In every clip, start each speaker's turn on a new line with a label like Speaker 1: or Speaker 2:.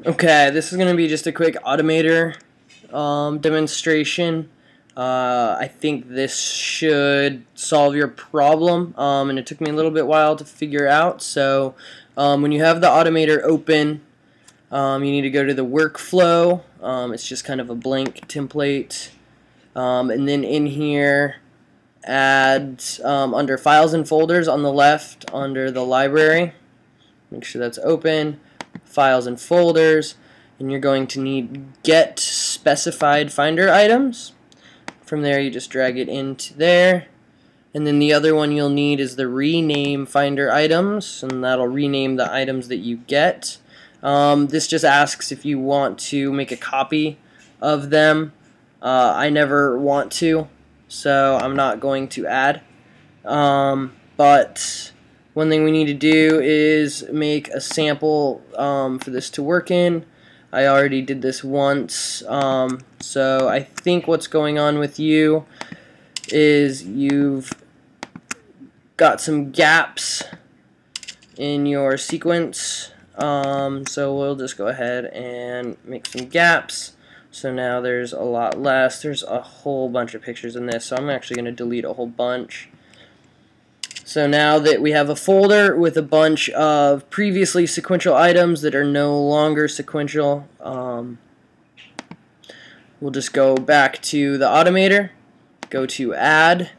Speaker 1: Okay, this is going to be just a quick Automator demonstration. I think this should solve your problem, and it took me a little bit while to figure out. So when you have the Automator open, you need to go to the workflow. It's just kind of a blank template, and then in here add under files and folders on the left under the library. Make sure that's open. Files and folders, and you're going to need get specified finder items. From there you just drag it into there, and then the other one you'll need is the rename finder items, and that'll rename the items that you get. This just asks if you want to make a copy of them. I never want to, so I'm not going to add, but one thing we need to do is make a sample for this to work in. I already did this once, so I think what's going on with you is you've got some gaps in your sequence, so we'll just go ahead and make some gaps. So now there's a lot less. There's a whole bunch of pictures in this, so I'm actually going to delete a whole bunch. So now that we have a folder with a bunch of previously sequential items that are no longer sequential, we'll just go back to the Automator, go to Add.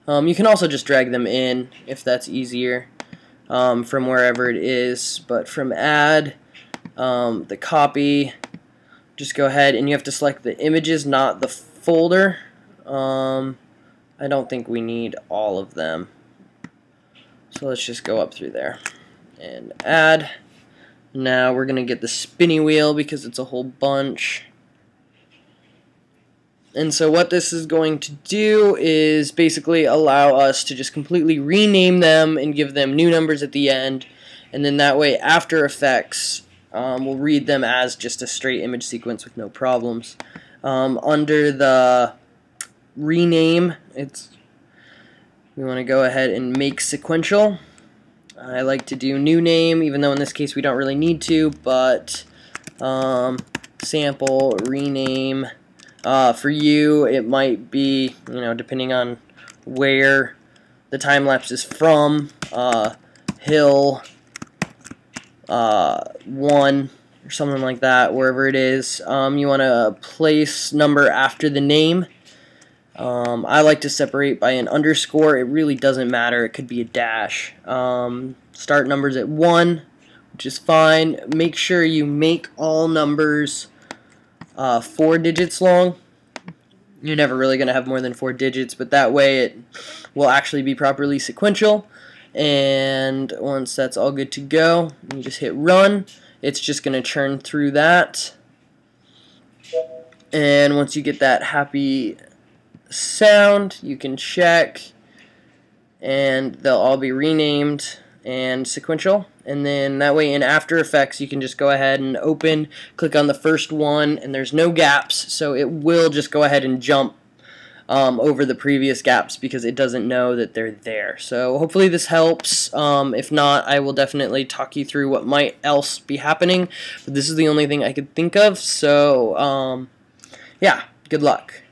Speaker 1: You can also just drag them in if that's easier from wherever it is, but from Add, the copy, just go ahead and you have to select the images, not the folder. I don't think we need all of them. So let's just go up through there and add. Now we're going to get the spinny wheel because it's a whole bunch. And so what this is going to do is basically allow us to just completely rename them and give them new numbers at the end. And then that way After Effects will read them as just a straight image sequence with no problems. Under the rename, we want to go ahead and make sequential. I like to do new name, even though in this case we don't really need to, but sample rename. For you, it might be, depending on where the time lapse is from, hill 1 or something like that, wherever it is. You want to place number after the name. I like to separate by an underscore. It really doesn't matter. It could be a dash. Start numbers at 1, which is fine. Make sure you make all numbers 4 digits long. You're never really going to have more than 4 digits, but that way it will actually be properly sequential. And once that's all good to go, you just hit run. It's just going to churn through that. And once you get that happy sound, you can check, and they'll all be renamed and sequential. And then that way in After Effects you can just go ahead and open, click on the first one, and there's no gaps, so it will just go ahead and jump over the previous gaps because it doesn't know that they're there. So hopefully this helps. If not, I will definitely talk you through what might else be happening, but this is the only thing I could think of. So yeah, good luck.